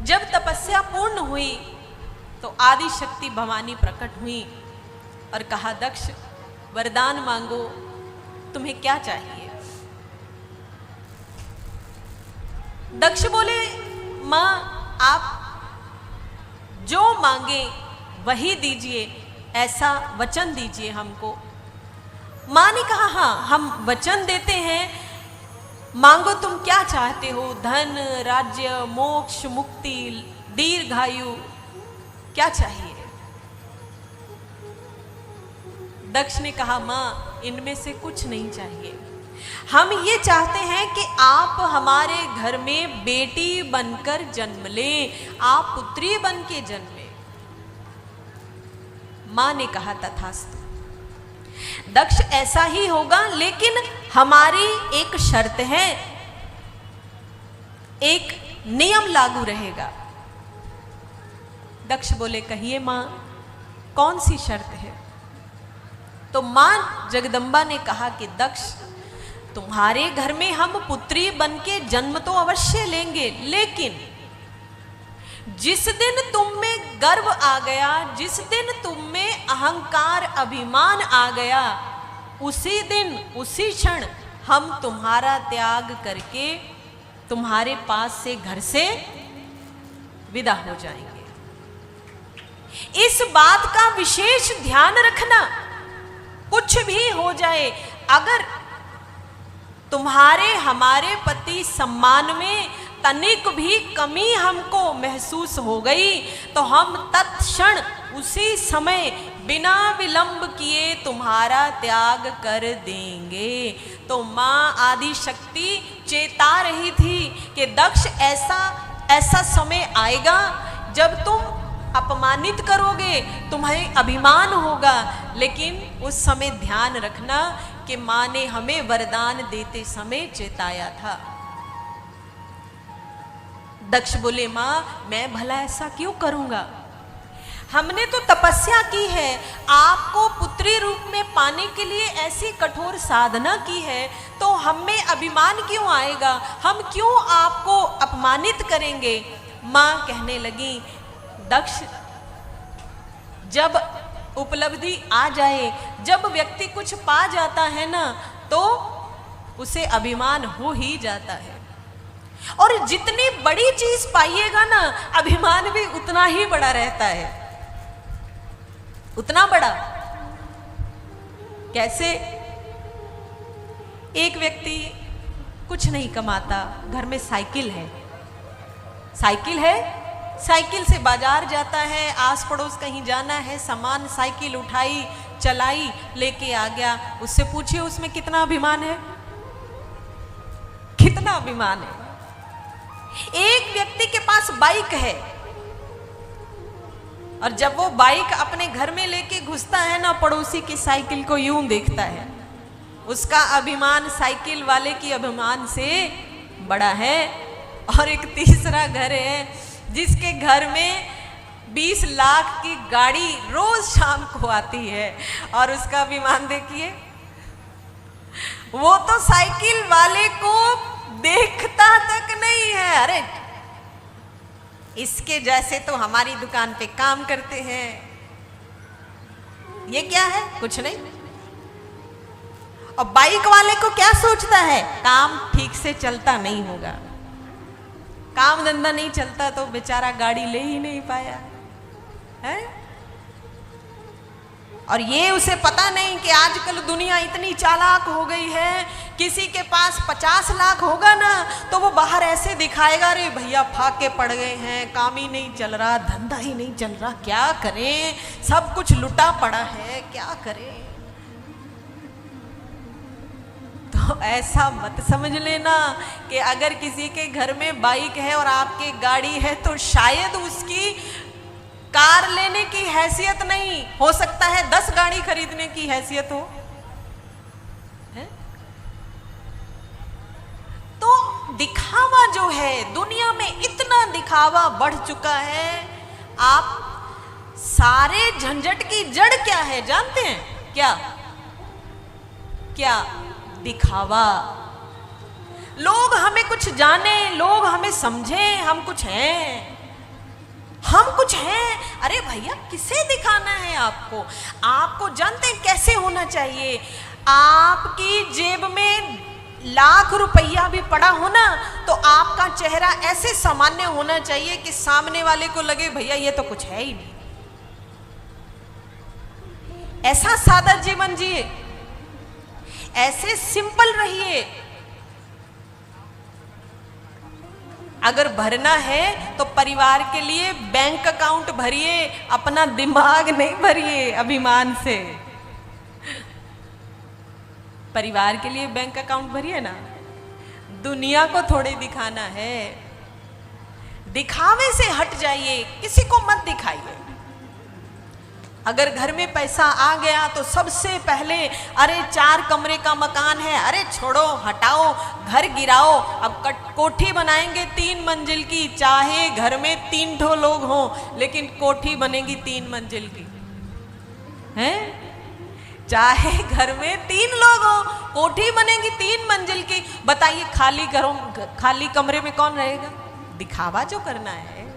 जब तपस्या पूर्ण हुई तो आदि शक्ति भवानी प्रकट हुई और कहा, दक्ष वरदान मांगो, तुम्हें क्या चाहिए? दक्ष बोले, मां आप जो मांगे वही दीजिए, ऐसा वचन दीजिए हमको। मां ने कहा, हाँ हम वचन देते हैं, मांगो तुम क्या चाहते हो, धन, राज्य, मोक्ष, मुक्ति, दीर्घायु, क्या चाहिए? दक्ष ने कहा, मां इनमें से कुछ नहीं चाहिए, हम ये चाहते हैं कि आप हमारे घर में बेटी बनकर जन्म लें, आप पुत्री बन के जन्मे। मां ने कहा, तथास्तु दक्ष ऐसा ही होगा, लेकिन हमारी एक शर्त है, एक नियम लागू रहेगा। दक्ष बोले, कहिए मां कौन सी शर्त है? तो मां जगदंबा ने कहा कि दक्ष तुम्हारे घर में हम पुत्री बन के जन्म तो अवश्य लेंगे, लेकिन जिस दिन तुम में गर्व आ गया, जिस दिन तुम में अहंकार अभिमान आ गया, उसी दिन उसी क्षण हम तुम्हारा त्याग करके तुम्हारे पास से घर से विदा हो जाएंगे। इस बात का विशेष ध्यान रखना, कुछ भी हो जाए, अगर तुम्हारे हमारे पति सम्मान में तनिक भी कमी हमको महसूस हो गई तो हम तत्क्षण उसी समय बिना विलंब किए तुम्हारा त्याग कर देंगे। तो मां आदि शक्ति चेता रही थी कि दक्ष ऐसा समय आएगा जब तुम अपमानित करोगे, तुम्हें अभिमान होगा, लेकिन उस समय ध्यान रखना कि मां ने हमें वरदान देते समय चेताया था। दक्ष बोले, मां मैं भला ऐसा क्यों करूंगा, हमने तो तपस्या की है, आपको पुत्री रूप में पाने के लिए ऐसी कठोर साधना की है, तो हम में अभिमान क्यों आएगा, हम क्यों आपको अपमानित करेंगे? मां कहने लगी, दक्ष जब उपलब्धि आ जाए, जब व्यक्ति कुछ पा जाता है ना, तो उसे अभिमान हो ही जाता है, और जितनी बड़ी चीज पाइएगा ना, अभिमान भी उतना ही बड़ा रहता है, उतना बड़ा। कैसे? एक व्यक्ति कुछ नहीं कमाता, घर में साइकिल है, साइकिल से बाजार जाता है, आस पड़ोस कहीं जाना है, सामान साइकिल उठाई, चलाई, लेके आ गया। उससे पूछिए उसमें कितना अभिमान है, कितना अभिमान है। एक व्यक्ति के पास बाइक है, और जब वो बाइक अपने घर में लेके घुसता है ना, पड़ोसी की साइकिल को यूं देखता है, उसका अभिमान साइकिल वाले की अभिमान से बड़ा है। और एक तीसरा घर है जिसके घर में 20 लाख की गाड़ी रोज शाम को आती है, और उसका अभिमान देखिए, वो तो साइकिल वाले को देखता तक नहीं है। अरे इसके जैसे तो हमारी दुकान पे काम करते हैं, ये क्या है, कुछ नहीं। और बाइक वाले को क्या सोचता है, काम ठीक से चलता नहीं होगा, काम धंधा नहीं चलता तो बेचारा गाड़ी ले ही नहीं पाया है। और ये उसे पता नहीं कि आजकल दुनिया इतनी चालाक हो गई है, किसी के पास 50 लाख होगा ना, तो वो बाहर ऐसे दिखाएगा, अरे भैया फाके पड़ गए हैं, काम ही नहीं चल रहा, धंधा ही नहीं चल रहा, क्या करें, सब कुछ लुटा पड़ा है, क्या करें। तो ऐसा मत समझ लेना कि अगर किसी के घर में बाइक है और आपके गाड़ी है, तो शायद उसकी कार लेने की हैसियत नहीं, हो सकता है 10 गाड़ी खरीदने की हैसियत हो, है? तो दिखावा जो है, दुनिया में इतना दिखावा बढ़ चुका है। आप सारे झंझट की जड़ क्या है जानते हैं? क्या क्या? दिखावा। लोग हमें कुछ जाने, लोग हमें समझें हम कुछ हैं, हम कुछ हैं। अरे भैया किसे दिखाना है आपको? आपको जानते हैं कैसे होना चाहिए? आपकी जेब में लाख रुपया भी पड़ा हो ना, तो आपका चेहरा ऐसे सामान्य होना चाहिए कि सामने वाले को लगे भैया ये तो कुछ है ही नहीं। ऐसा सादा जीवन जिए, ऐसे सिंपल रहिए। अगर भरना है तो परिवार के लिए बैंक अकाउंट भरिए, अपना दिमाग नहीं भरिए अभिमान से। परिवार के लिए बैंक अकाउंट भरिए ना। दुनिया को थोड़े दिखाना है। दिखावे से हट जाइए, किसी को मत दिखाइए। अगर घर में पैसा आ गया तो सबसे पहले अरे 4 कमरे का मकान है, अरे छोड़ो हटाओ, घर गिराओ, अब कोठी बनाएंगे 3 मंजिल की। चाहे घर में 3 ठो लोग हों, लेकिन कोठी बनेगी 3 मंजिल की, हैं? चाहे घर में 3 लोग हों, कोठी बनेगी 3 मंजिल की। बताइए खाली कमरे में कौन रहेगा? दिखावा जो करना है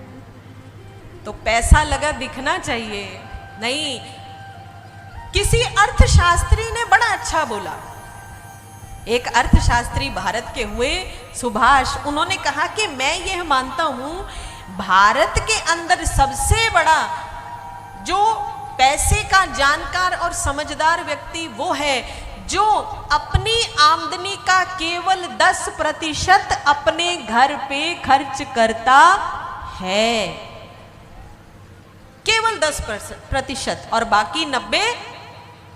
तो पैसा लगा दिखना चाहिए नहीं। किसी अर्थशास्त्री ने बड़ा अच्छा बोला। एक अर्थशास्त्री भारत के हुए, सुभाष। उन्होंने कहा कि मैं यह मानता हूं भारत के अंदर सबसे बड़ा जो पैसे का जानकार और समझदार व्यक्ति वो है जो अपनी आमदनी का केवल 10% अपने घर पे खर्च करता है। केवल 10%, और बाकी 90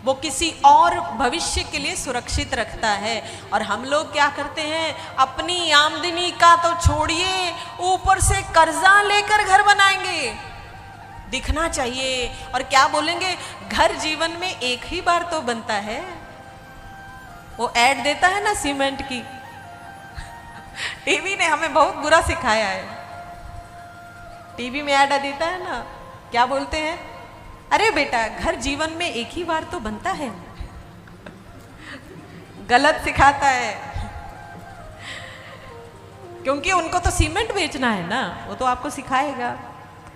वो किसी और भविष्य के लिए सुरक्षित रखता है। और हम लोग क्या करते हैं? अपनी आमदनी का तो छोड़िए, ऊपर से कर्जा लेकर घर बनाएंगे। दिखना चाहिए। और क्या बोलेंगे? घर जीवन में एक ही बार तो बनता है। वो ऐड देता है ना सीमेंट की, टीवी ने हमें बहुत बुरा सिखाया है। टीवी में ऐड देता है ना, क्या बोलते हैं? अरे बेटा घर जीवन में एक ही बार तो बनता है। गलत सिखाता है, क्योंकि उनको तो सीमेंट बेचना है ना, वो तो आपको सिखाएगा।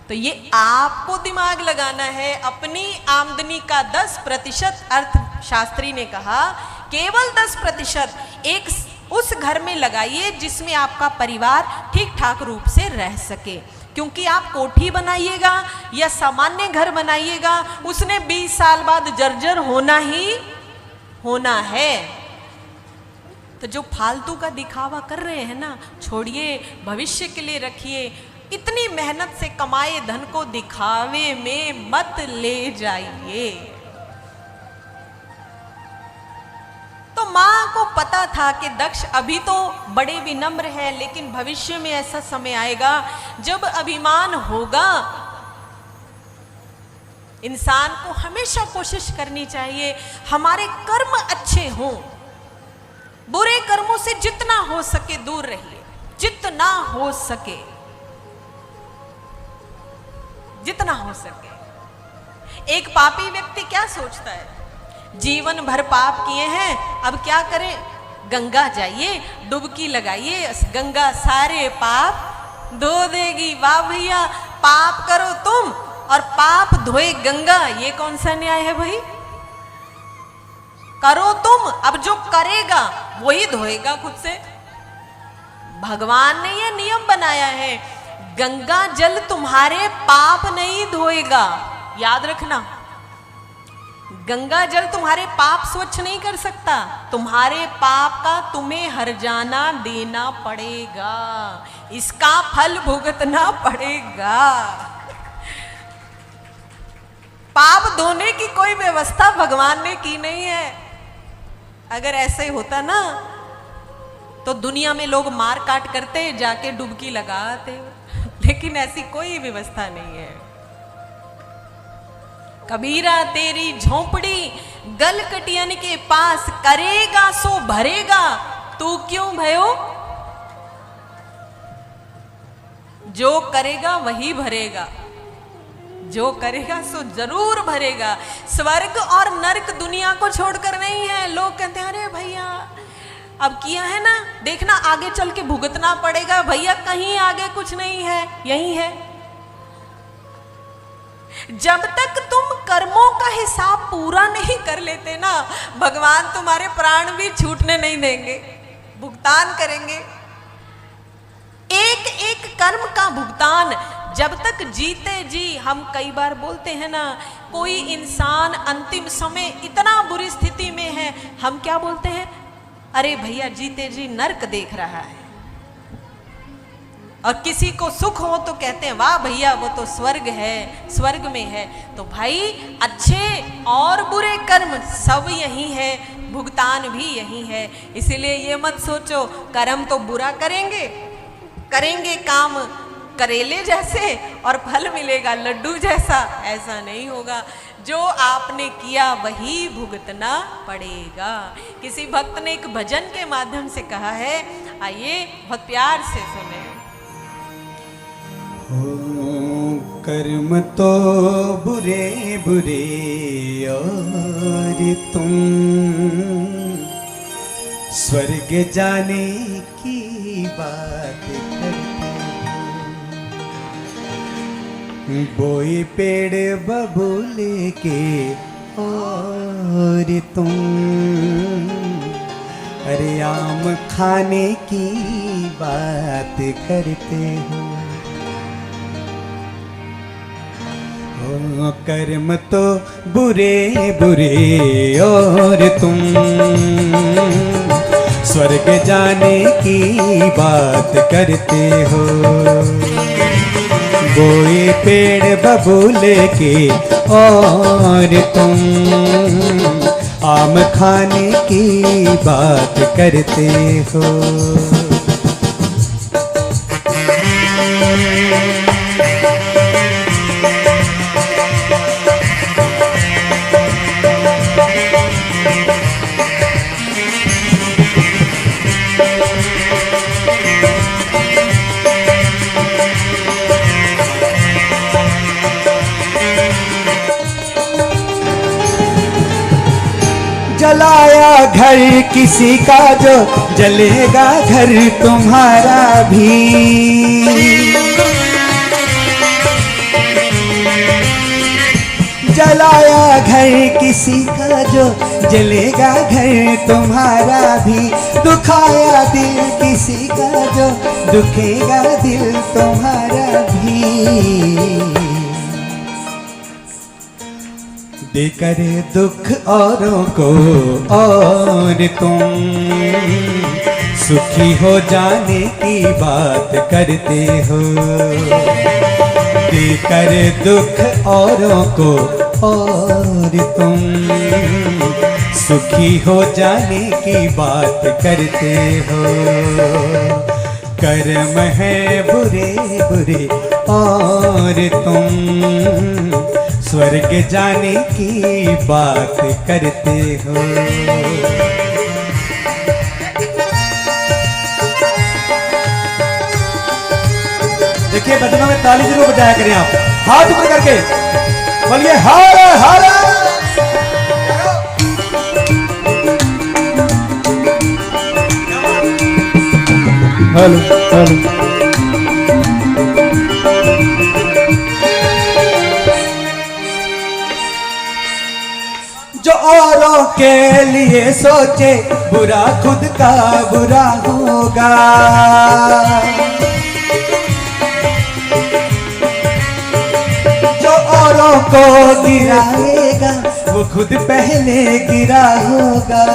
तो ये आपको दिमाग लगाना है। अपनी आमदनी का 10%, अर्थशास्त्री ने कहा केवल 10% एक उस घर में लगाइए जिसमें आपका परिवार ठीक ठाक रूप से रह सके। क्योंकि आप कोठी बनाइएगा या सामान्य घर बनाइएगा, उसने 20 साल बाद जर्जर होना ही होना है। तो जो फालतू का दिखावा कर रहे हैं ना, छोड़िए, भविष्य के लिए रखिए। इतनी मेहनत से कमाए धन को दिखावे में मत ले जाइए। तो मां को पता था कि दक्ष अभी तो बड़े विनम्र है, लेकिन भविष्य में ऐसा समय आएगा जब अभिमान होगा। इंसान को हमेशा कोशिश करनी चाहिए हमारे कर्म अच्छे हों। बुरे कर्मों से जितना हो सके दूर रहिए, जितना हो सके, जितना हो सके। एक पापी व्यक्ति क्या सोचता है? जीवन भर पाप किए हैं, अब क्या करें? गंगा जाइए, डुबकी लगाइए, गंगा सारे पाप धो देगी। वाह भैया, पाप करो तुम और पाप धोए गंगा। ये कौन सा न्याय है भाई? करो तुम, अब जो करेगा वही धोएगा खुद से। भगवान ने ये नियम बनाया है, गंगा जल तुम्हारे पाप नहीं धोएगा। याद रखना, गंगा जल तुम्हारे पाप स्वच्छ नहीं कर सकता। तुम्हारे पाप का तुम्हें हर्जाना देना पड़ेगा, इसका फल भुगतना पड़ेगा। पाप धोने की कोई व्यवस्था भगवान ने की नहीं है। अगर ऐसे होता ना तो दुनिया में लोग मार काट करते, जाके डुबकी लगाते, लेकिन ऐसी कोई व्यवस्था नहीं है। कबीरा तेरी झोंपड़ी गलकटियन के पास, करेगा सो भरेगा, तू क्यों भयो? जो करेगा वही भरेगा, जो करेगा सो जरूर भरेगा। स्वर्ग और नरक दुनिया को छोड़कर नहीं है। लोग कहते हैं अरे भैया अब किया है ना, देखना आगे चल के भुगतना पड़ेगा। भैया कहीं आगे कुछ नहीं है, यही है। जब तक तुम कर्मों का हिसाब पूरा नहीं कर लेते ना, भगवान तुम्हारे प्राण भी छूटने नहीं देंगे, भुगतान करेंगे। एक एक कर्म का भुगतान जब तक जीते जी। हम कई बार बोलते हैं ना, कोई इंसान अंतिम समय इतना बुरी स्थिति में है, हम क्या बोलते हैं, अरे भैया जीते जी नर्क देख रहा है। और किसी को सुख हो तो कहते हैं वाह भैया वो तो स्वर्ग है, स्वर्ग में है। तो भाई अच्छे और बुरे कर्म सब यही है, भुगतान भी यही है। इसीलिए ये मत सोचो कर्म तो बुरा करेंगे, करेंगे काम करेले जैसे और फल मिलेगा लड्डू जैसा, ऐसा नहीं होगा। जो आपने किया वही भुगतना पड़ेगा। किसी भक्त ने एक भजन के माध्यम से कहा है, आइए बहुत प्यार से सुने। कर्म तो बुरे बुरे और तुम स्वर्ग जाने की बात करते हो। बोए पेड़ बबूले के और तुम अरे आम खाने की बात करते हो। कर्म तो बुरे बुरे और तुम स्वर्ग जाने की बात करते हो। बोए पेड़ बबूले के और तुम आम खाने की बात करते हो। जलाया घर किसी का जो जलेगा घर तुम्हारा भी। जलाया घर किसी का जो जलेगा घर तुम्हारा भी। दुखाया दिल किसी का जो दुखेगा दिल तुम्हारा भी। देकर दुख औरों को और तुम सुखी हो जाने की बात करते हो। देकर दुख औरों को और तुम सुखी हो जाने की बात करते हो। कर्म है बुरे बुरे और तुम स्वर्ग जाने की बात करते हो। देखिए भजनों में ताली जरूर बजाया करें आप, हाथ ऊपर करके बोलिए हर हर। Hello hello. जो औरों के लिए सोचे बुरा खुद का बुरा होगा। जो औरों को गिराएगा वो खुद पहले गिरा होगा।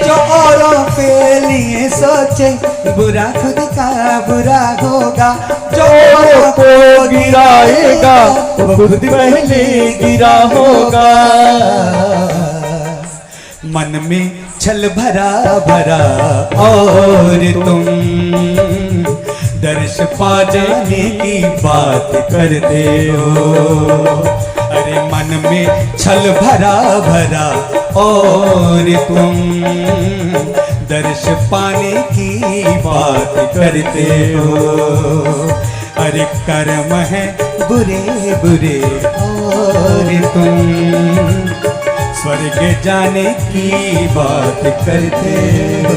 जो औरों के लिए सोचे बुरा खुद का बुरा होगा। जो औरों को गिराएगा वो खुद पहले गिरा होगा। मन में छल भरा भरा और तुम दर्श पा जाने की बात करते हो। अरे मन में छल भरा भरा और तुम दर्श पाने की बात करते हो। अरे कर्म है बुरे बुरे और तुम स्वर्ग जाने की बात करते हो।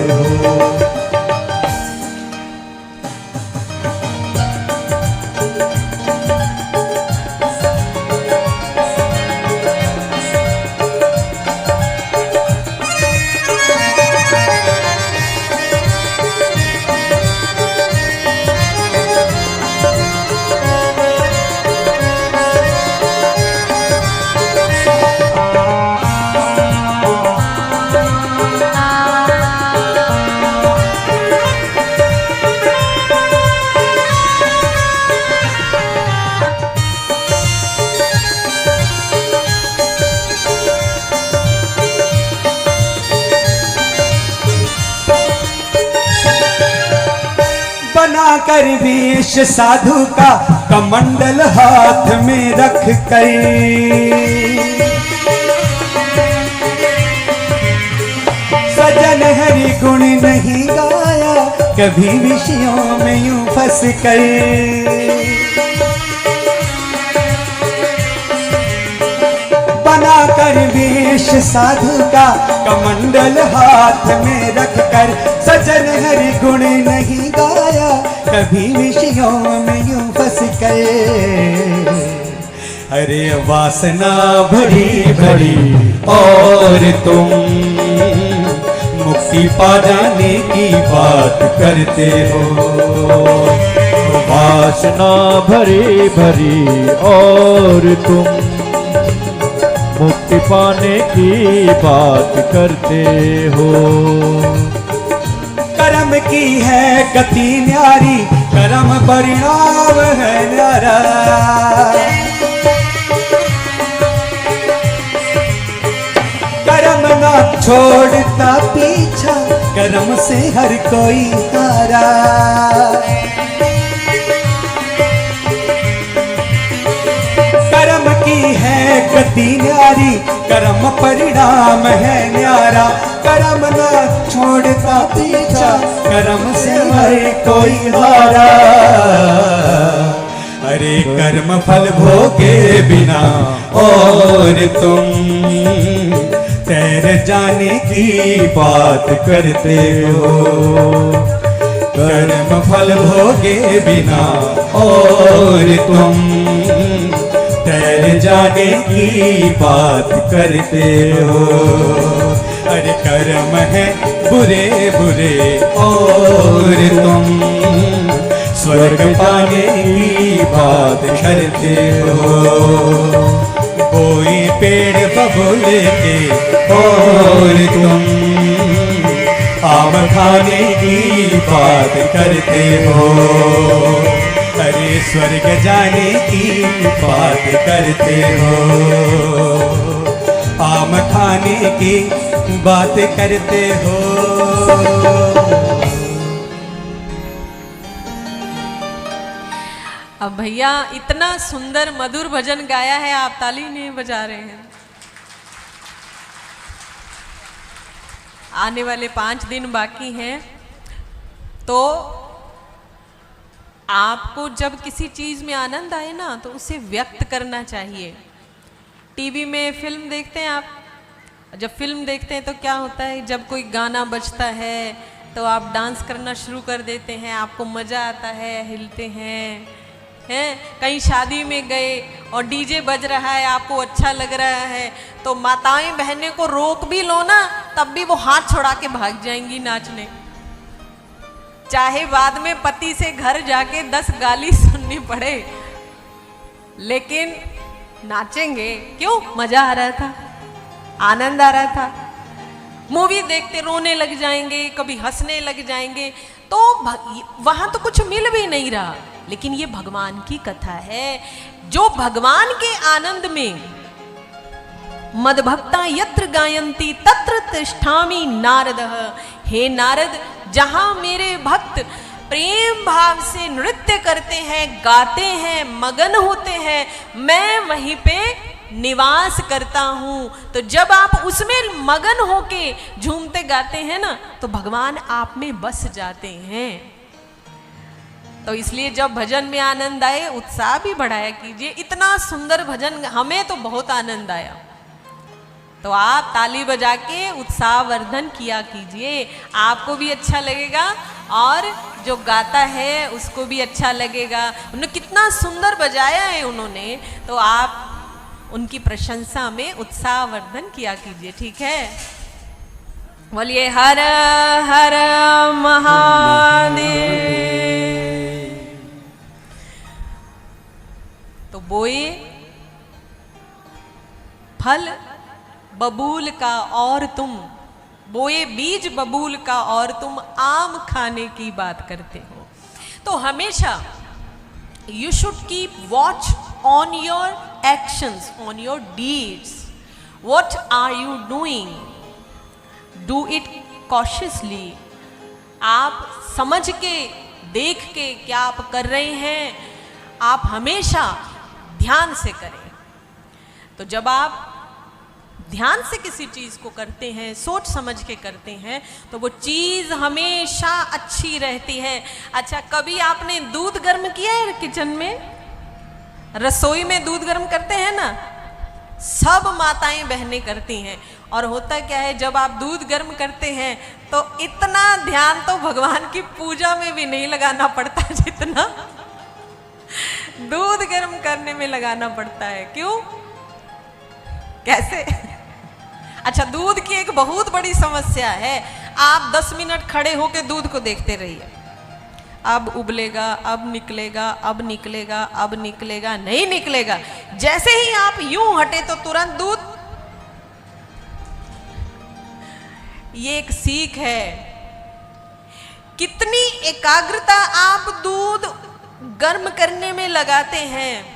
बनाकर वेश साधु का कमंडल हाथ में रख कर सजन हरि गुण नहीं गाया कभी विषयों में यूं फंस कर बनाकर वेश साधु का कमंडल हाथ में रख कर सजन हरि गुण नहीं गाया कभी विषयों में यूं फंस कर अरे वासना भरी भरी और तुम मुक्ति पा जाने की बात करते हो वासना भरी भरी और तुम मुक्ति पाने की बात करते हो कर्म की है गति न्यारी कर्म परिणाम है न्यारा कर्म ना छोड़ता पीछा कर्म से हर कोई हारा कर्म की है गति न्यारी कर्म परिणाम है न्यारा कर्म ना छोड़ता पीछा कर्म से हर कोई हारा अरे कर्म फल भोगे बिना और तुम तैर जाने की बात करते हो कर्म फल भोगे बिना और तुम तैर जाने की बात करते हो अरे कर्म है बुरे बुरे और तुम स्वर्ग पाने की बात करते हो कोई पेड़ बबूल के और तुम आम खाने की बात करते हो अरे स्वर्ग जाने की बात करते हो आम खाने की बात करते हो अब भैया इतना सुंदर मधुर भजन गाया है, आप ताली नहीं बजा रहे हैं। आने वाले 5 दिन बाकी हैं, तो आपको जब किसी चीज में आनंद आए ना तो उसे व्यक्त करना चाहिए। टीवी में फिल्म देखते हैं आप, जब फिल्म देखते हैं तो क्या होता है, जब कोई गाना बजता है तो आप डांस करना शुरू कर देते हैं, आपको मजा आता है, हिलते हैं। कहीं शादी में गए और डीजे बज रहा है, आपको अच्छा लग रहा है, तो माताएं बहनें को रोक भी लो ना, तब भी वो हाथ छोड़ा के भाग जाएंगी नाचने, चाहे बाद में पति से घर जाके 10 गाली सुननी पड़े, लेकिन नाचेंगे। क्यों? मजा आ रहा था, आनंद आ रहा था। मूवी देखते रोने लग जाएंगे, कभी हंसने लग जाएंगे, तो वहां तो कुछ मिल भी नहीं रहा। लेकिन ये भगवान की कथा है, जो भगवान के आनंद में मदभक्ता यत्र गायन्ति तत्र तिष्ठामि नारदः। हे नारद, जहां मेरे भक्त प्रेम भाव से नृत्य करते हैं, गाते हैं, मगन होते हैं, मैं वहीं पे निवास करता हूं। तो जब आप उसमें मगन होके झूमते गाते हैं ना, तो भगवान आप में बस जाते हैं। तो इसलिए जब भजन में आनंद आए, उत्साह भी बढ़ाया कीजिए। इतना सुंदर भजन, हमें तो बहुत आनंद आया, तो आप ताली बजा के उत्साह वर्धन किया कीजिए, आपको भी अच्छा लगेगा और जो गाता है उसको भी अच्छा लगेगा। उन्होंने कितना सुंदर बजाया है उन्होंने, तो आप उनकी प्रशंसा में उत्साह वर्धन किया कीजिए, ठीक है। बोलिए हर हर महादेव। तो बोए फल बबूल का और तुम, बोए बीज बबूल का और तुम आम खाने की बात करते हो। तो हमेशा you should keep watch on your actions, on your deeds. What are you doing, do it cautiously. आप समझ के देख के क्या आप कर रहे हैं, आप हमेशा ध्यान से करें। तो जब आप ध्यान से किसी चीज को करते हैं, सोच समझ के करते हैं, तो वो चीज हमेशा अच्छी रहती है। अच्छा, कभी आपने दूध गर्म किया है किचन में? रसोई में दूध गर्म करते हैं ना, सब माताएं बहनें करती हैं। और होता क्या है, जब आप दूध गर्म करते हैं तो इतना ध्यान तो भगवान की पूजा में भी नहीं लगाना पड़ता जितना दूध गर्म करने में लगाना पड़ता है। क्यों, कैसे? अच्छा, दूध की एक बहुत बड़ी समस्या है। आप 10 मिनट खड़े होकर दूध को देखते रहिए, अब उबलेगा, अब निकलेगा, अब निकलेगा, अब निकलेगा, नहीं निकलेगा। जैसे ही आप यूं हटे तो तुरंत दूध। ये एक सीख है। कितनी एकाग्रता आप दूध गर्म करने में लगाते हैं।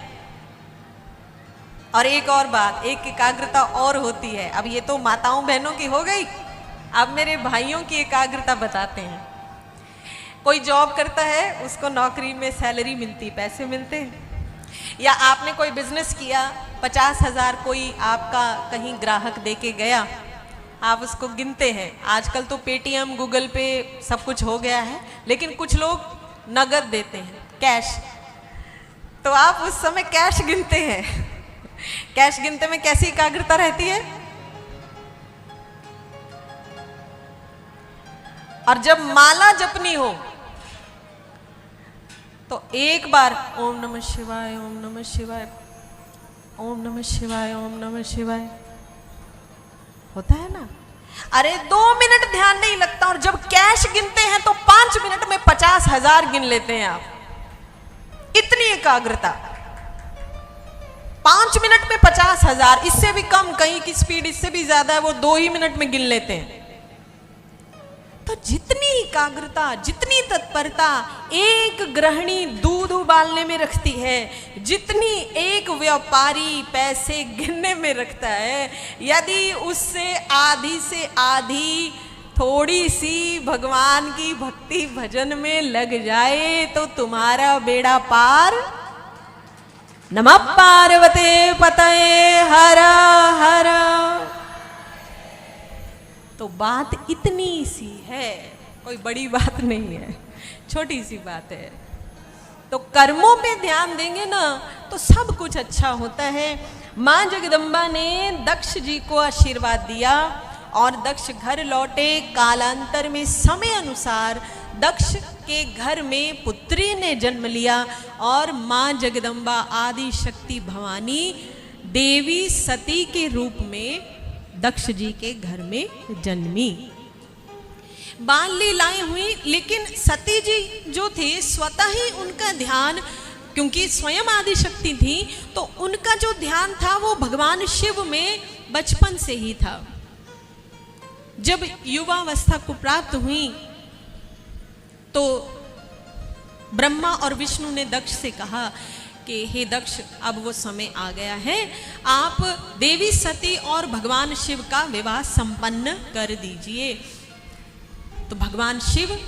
और एक और बात, एक एकाग्रता और होती है। अब ये तो माताओं बहनों की हो गई, अब मेरे भाइयों की एकाग्रता बताते हैं। कोई जॉब करता है, उसको नौकरी में सैलरी मिलती, पैसे मिलते हैं, या आपने कोई बिजनेस किया, 50,000 कोई आपका कहीं ग्राहक दे के गया, आप उसको गिनते हैं। आजकल तो पेटीएम, गूगल पे सब कुछ हो गया है, लेकिन कुछ लोग नगद देते हैं, कैश। तो आप उस समय कैश गिनते हैं। कैश गिनते में कैसी एकाग्रता रहती है? और जब माला जपनी हो तो एक बार ओम नमः शिवाय, ओम नमः शिवाय, ओम नमः शिवाय, ओम नमः शिवाय होता है ना। अरे 2 मिनट ध्यान नहीं लगता, और जब कैश गिनते हैं तो 5 मिनट में 50,000 गिन लेते हैं आप। इतनी एकाग्रता, 5 मिनट में 50,000, इससे भी कम, कहीं की स्पीड इससे भी ज्यादा है, वो 2 ही मिनट में गिन लेते हैं। तो जितनी एकाग्रता, जितनी तत्परता एक गृहिणी दूध उबालने में रखती है, जितनी एक व्यापारी पैसे गिनने में रखता है, यदि उससे आधी से आधी थोड़ी सी भगवान की भक्ति भजन में लग जाए तो तुम्हारा बेड़ा पार। नमः पार्वते पतये हर हर। तो बात इतनी सी है, कोई बड़ी बात नहीं है, छोटी सी बात है। तो कर्मों पे ध्यान देंगे ना तो सब कुछ अच्छा होता है। माँ जगदम्बा ने दक्ष जी को आशीर्वाद दिया और दक्ष घर लौटे। कालांतर में समय अनुसार दक्ष के घर में पुत्री ने जन्म लिया और माँ जगदम्बा आदि शक्ति भवानी देवी सती के रूप में दक्ष जी के घर में जन्मी। बाल लीलाएं हुई, लेकिन सती जी जो थे स्वतः ही उनका ध्यान, क्योंकि स्वयं आदि शक्ति थी, तो उनका जो ध्यान था वो भगवान शिव में बचपन से ही था। जब युवावस्था को प्राप्त हुई तो ब्रह्मा और विष्णु ने दक्ष से कहा कि हे दक्ष, अब वो समय आ गया है, आप देवी सती और भगवान शिव का विवाह संपन्न कर दीजिए। तो भगवान शिव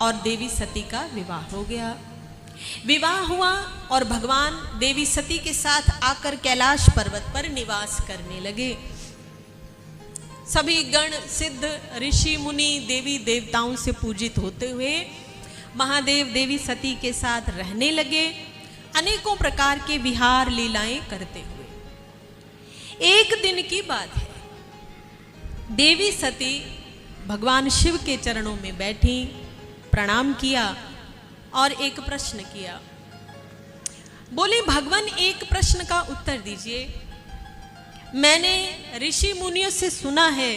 और देवी सती का विवाह हो गया। विवाह हुआ और भगवान देवी सती के साथ आकर कैलाश पर्वत पर निवास करने लगे। सभी गण सिद्ध ऋषि मुनि देवी देवताओं से पूजित होते हुए महादेव देवी सती के साथ रहने लगे, अनेकों प्रकार के विहार लीलाएं करते हुए। एक दिन की बात है, देवी सती भगवान शिव के चरणों में बैठी, प्रणाम किया और एक प्रश्न किया। बोले, भगवान एक प्रश्न का उत्तर दीजिए। मैंने ऋषि मुनियों से सुना है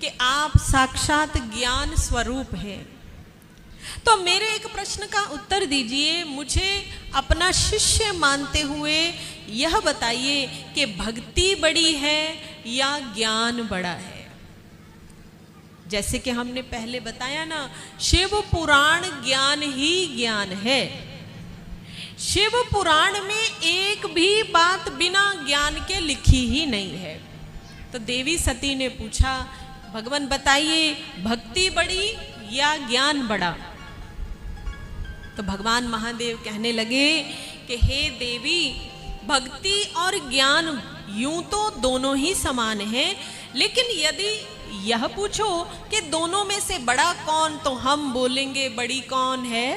कि आप साक्षात ज्ञान स्वरूप हैं, तो मेरे एक प्रश्न का उत्तर दीजिए। मुझे अपना शिष्य मानते हुए यह बताइए कि भक्ति बड़ी है या ज्ञान बड़ा है। जैसे कि हमने पहले बताया ना, शिव पुराण ज्ञान ही ज्ञान है। शिव पुराण में एक भी बात बिना ज्ञान के लिखी ही नहीं है। तो देवी सती ने पूछा, भगवान बताइए, भक्ति बड़ी या ज्ञान बड़ा? तो भगवान महादेव कहने लगे कि हे देवी, भक्ति और ज्ञान यूं तो दोनों ही समान हैं, लेकिन यदि यह पूछो कि दोनों में से बड़ा कौन, तो हम बोलेंगे बड़ी कौन है?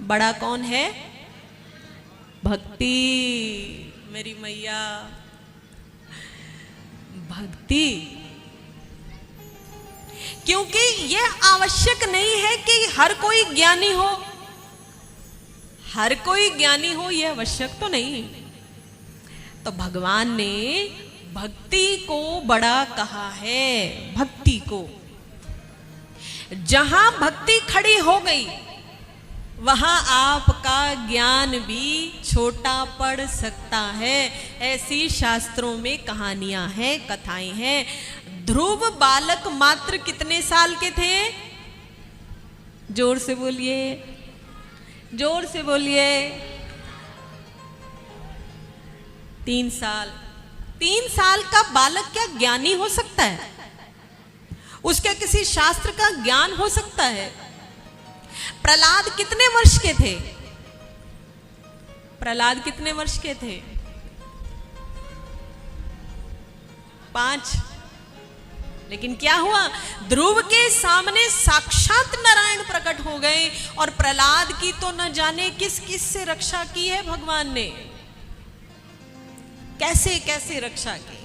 बड़ा कौन है? भक्ति। मेरी मैया, भक्ति। क्योंकि यह आवश्यक नहीं है कि हर कोई ज्ञानी हो, हर कोई ज्ञानी हो, यह आवश्यक तो नहीं। तो भगवान ने भक्ति को बड़ा कहा है। भक्ति को, जहां भक्ति खड़ी हो गई वहां आपका ज्ञान भी छोटा पड़ सकता है। ऐसी शास्त्रों में कहानियां हैं, कथाएं हैं। ध्रुव बालक मात्र कितने साल के थे? जोर से बोलिए, जोर से बोलिए। 3 साल। 3 साल का बालक क्या ज्ञानी हो सकता है? उसके किसी शास्त्र का ज्ञान हो सकता है? प्रहलाद कितने वर्ष के थे? प्रहलाद कितने वर्ष के थे? 5। लेकिन क्या हुआ? ध्रुव के सामने साक्षात नारायण प्रकट हो गए और प्रहलाद की तो न जाने किस किस से रक्षा की है भगवान ने। कैसे कैसे रक्षा की।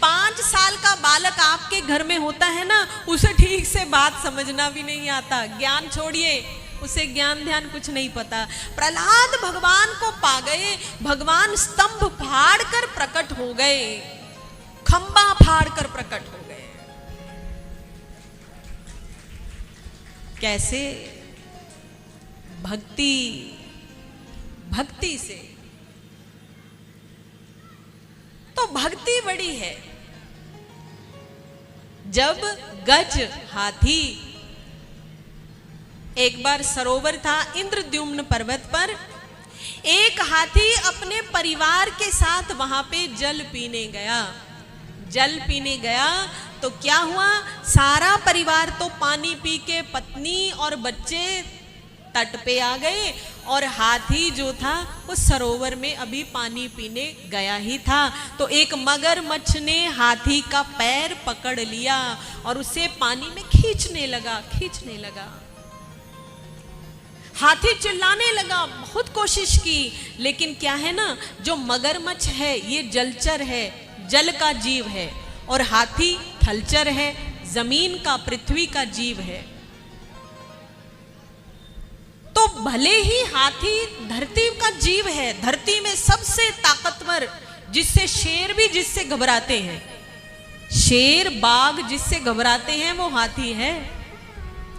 5 साल का बालक आपके घर में होता है ना, उसे ठीक से बात समझना भी नहीं आता। ज्ञान छोड़िए, उसे ज्ञान ध्यान कुछ नहीं पता। प्रहलाद भगवान को पा गए। भगवान स्तंभ फाड़ कर प्रकट हो गए, खंबा फाड़ कर प्रकट हो गए। कैसे? भक्ति, भक्ति से। तो भक्ति बड़ी है। जब गज हाथी, एक बार सरोवर था इंद्रद्युम्न पर्वत पर, एक हाथी अपने परिवार के साथ वहां पे जल पीने गया। जल पीने गया तो क्या हुआ? सारा परिवार तो पानी पी के, पत्नी और बच्चे तट पे आ गए और हाथी जो था वो सरोवर में अभी पानी पीने गया ही था। तो एक मगरमच्छ ने हाथी का पैर पकड़ लिया और उसे पानी में खींचने लगा, खींचने लगा। हाथी चिल्लाने लगा, बहुत कोशिश की, लेकिन क्या है ना, जो मगरमच्छ है ये जलचर है, जल का जीव है, और हाथी थलचर है, जमीन का, पृथ्वी का जीव है। तो भले ही हाथी धरती का जीव है, धरती में सबसे ताकतवर, जिससे शेर भी जिससे घबराते हैं, शेर बाघ जिससे घबराते हैं वो हाथी है।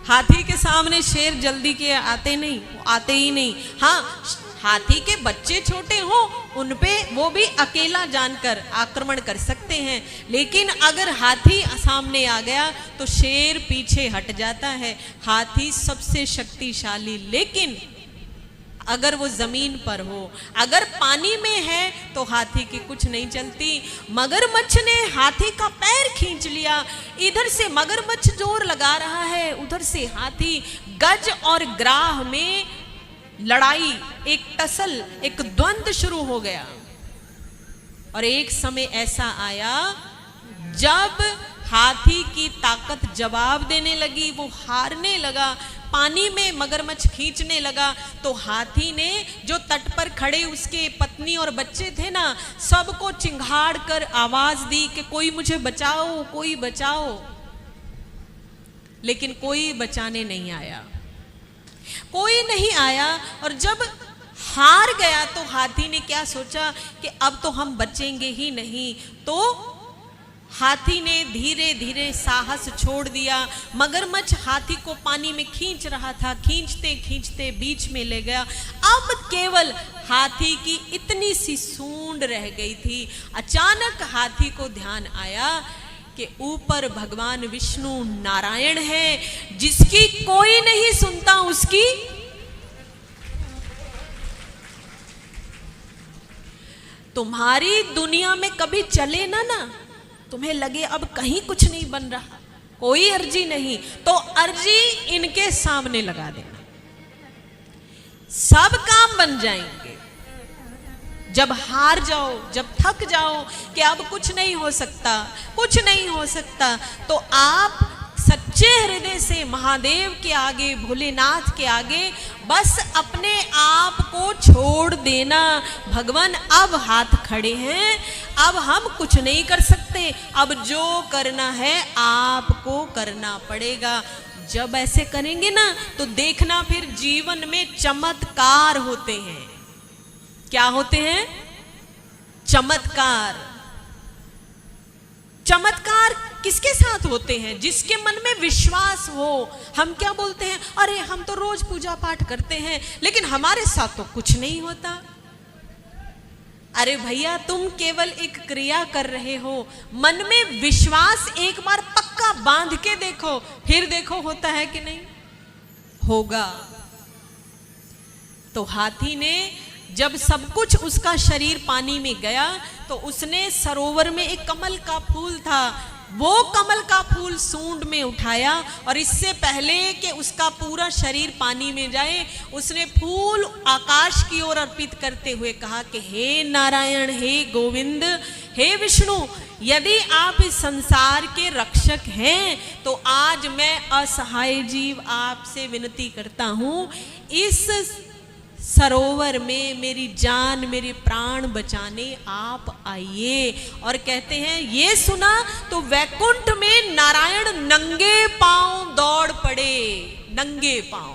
हाथी के सामने शेर जल्दी के आते नहीं, आते ही नहीं। हाँ, हाथी के बच्चे छोटे हो उन पे वो भी अकेला जानकर आक्रमण कर सकते हैं, लेकिन अगर हाथी सामने आ गया तो शेर पीछे हट जाता है। हाथी सबसे शक्तिशाली, लेकिन अगर वो जमीन पर हो, अगर पानी में है तो हाथी की कुछ नहीं चलती। मगरमच्छ ने हाथी का पैर खींच लिया, इधर से मगरमच्छ जोर लगा रहा है, उधर से हाथी। गज और ग्राह में लड़ाई, एक टसल, एक द्वंद्व शुरू हो गया। और एक समय ऐसा आया जब हाथी की ताकत जवाब देने लगी, वो हारने लगा, पानी में मगरमच्छ खींचने लगा। तो हाथी ने जो तट पर खड़े उसके पत्नी और बच्चे थे ना, सबको चिंघाड़ कर आवाज दी कि कोई मुझे बचाओ, कोई बचाओ। लेकिन कोई बचाने नहीं आया, कोई नहीं आया। और जब हार गया तो हाथी ने क्या सोचा कि अब तो हम बचेंगे ही नहीं। तो हाथी ने धीरे धीरे साहस छोड़ दिया। मगरमच्छ हाथी को पानी में खींच रहा था, खींचते खींचते बीच में ले गया। अब केवल हाथी की इतनी सी सूंड रह गई थी। अचानक हाथी को ध्यान आया कि ऊपर भगवान विष्णु नारायण है, जिसकी कोई नहीं सुनता, उसकी तुम्हारी दुनिया में कभी चले ना, तुम्हें लगे अब कहीं कुछ नहीं बन रहा, कोई अर्जी नहीं, तो अर्जी इनके सामने लगा देना। सब काम बन जाएंगे। जब हार जाओ, जब थक जाओ कि अब कुछ नहीं हो सकता, कुछ नहीं हो सकता, तो आप सच्चे हृदय से महादेव के आगे, भोलेनाथ के आगे बस अपने आप को छोड़ देना। भगवान अब हाथ खड़े हैं, अब हम कुछ नहीं कर सकते, अब जो करना है आपको करना पड़ेगा। जब ऐसे करेंगे ना तो देखना फिर जीवन में चमत्कार होते हैं। क्या होते हैं? चमत्कार। चमत्कार किसके साथ होते हैं? जिसके मन में विश्वास हो। हम क्या बोलते हैं, अरे हम तो रोज पूजा पाठ करते हैं लेकिन हमारे साथ तो कुछ नहीं होता। अरे भैया, तुम केवल एक क्रिया कर रहे हो, मन में विश्वास एक बार पक्का बांध के देखो, फिर देखो होता है कि नहीं होगा। तो हाथी ने जब सब कुछ उसका शरीर पानी में गया तो उसने सरोवर में एक कमल का फूल था, वो कमल का फूल सूंड में उठाया और इससे पहले कि उसका पूरा शरीर पानी में जाए, उसने फूल आकाश की ओर अर्पित करते हुए कहा कि हे नारायण, हे गोविंद, हे विष्णु, यदि आप इस संसार के रक्षक हैं तो आज मैं असहाय जीव आपसे विनती करता हूं, इस सरोवर में मेरी जान, मेरे प्राण बचाने आप आइए। और कहते हैं ये सुना तो वैकुंठ में नारायण नंगे पांव दौड़ पड़े, नंगे पांव।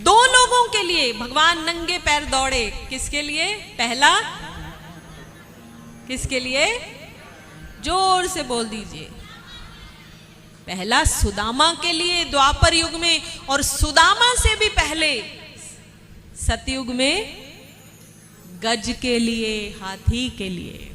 दो लोगों के लिए भगवान नंगे पैर दौड़े। किसके लिए? पहला किसके लिए? जोर से बोल दीजिए। पहला सुदामा के लिए द्वापर युग में, और सुदामा से भी पहले सतयुग में गज के लिए, हाथी के लिए।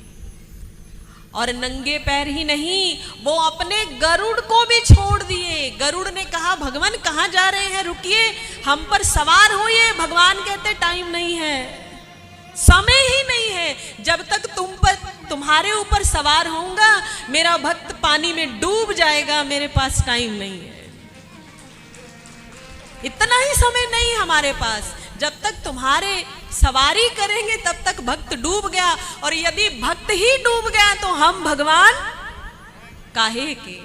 और नंगे पैर ही नहीं, वो अपने गरुड़ को भी छोड़ दिए। गरुड़ ने कहा भगवान कहाँ जा रहे हैं, रुकिए, हम पर सवार होइए। भगवान कहते टाइम नहीं है, समय ही नहीं है। जब तक तुम्हारे ऊपर सवार होऊंगा मेरा भक्त पानी में डूब जाएगा, मेरे पास टाइम नहीं है, इतना ही समय नहीं हमारे पास। जब तक तुम्हारे सवारी करेंगे तब तक भक्त डूब गया, और यदि भक्त ही डूब गया तो हम भगवान काहे के?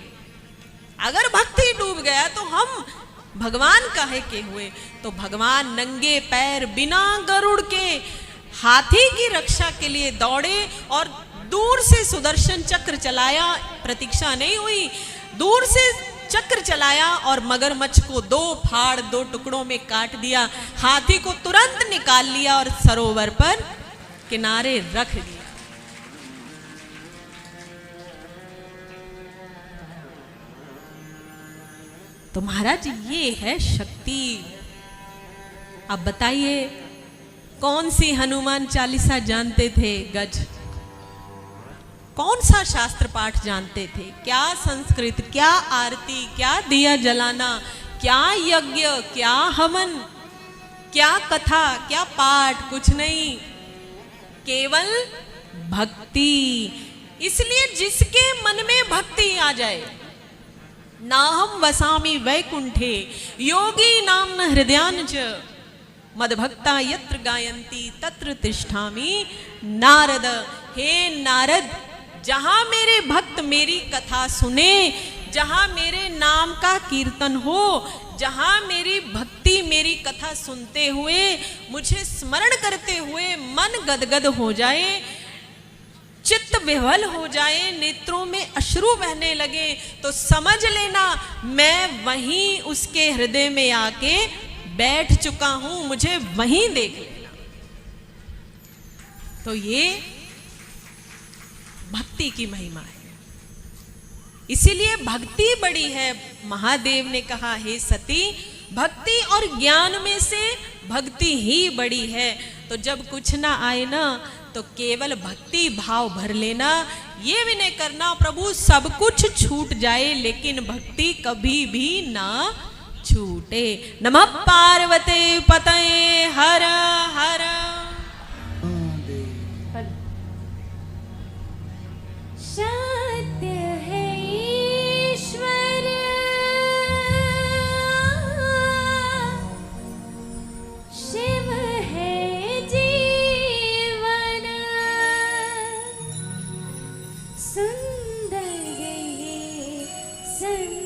अगर भक्त ही डूब गया तो हम भगवान काहे के हुए? तो भगवान नंगे पैर बिना गरुड़ के हाथी की रक्षा के लिए दौड़े और दूर से सुदर्शन चक्र चलाया। प्रतीक्षा नहीं हुई, दूर से चक्र चलाया और मगरमच्छ को दो फाड़, दो टुकड़ों में काट दिया। हाथी को तुरंत निकाल लिया और सरोवर पर किनारे रख दिया। तो महाराज ये है शक्ति। अब बताइए कौन सी हनुमान चालीसा जानते थे गज? कौन सा शास्त्र पाठ जानते थे? क्या संस्कृत, क्या आरती, क्या दिया जलाना, क्या यज्ञ, क्या हवन, क्या कथा, क्या पाठ? कुछ नहीं, केवल भक्ति। इसलिए जिसके मन में भक्ति आ जाए, नाहम वसामि वैकुंठे योगी नाम हृदयान च मदभक्ता यत्र गायन्ति तत्र तिष्ठामि नारद। हे नारद, जहां मेरे भक्त मेरी कथा सुने, जहां मेरे नाम का कीर्तन हो, जहां मेरी भक्ति मेरी कथा सुनते हुए, मुझे स्मरण करते हुए मन गदगद हो जाए, चित्त विह्वल हो जाए, नेत्रों में अश्रु बहने लगे, तो समझ लेना मैं वहीं उसके हृदय में आके बैठ चुका हूं, मुझे वहीं देख लेना। तो ये भक्ति की महिमा है। इसीलिए भक्ति बड़ी है। महादेव ने कहा हे सती, भक्ति और ज्ञान में से भक्ति ही बड़ी है। तो जब कुछ ना आए ना तो केवल भक्ति भाव भर लेना, ये विनय करना प्रभु सब कुछ छूट जाए लेकिन भक्ति कभी भी ना छूटे। नमः पार्वते पतये हर हर। सत्य है ईश्वर संग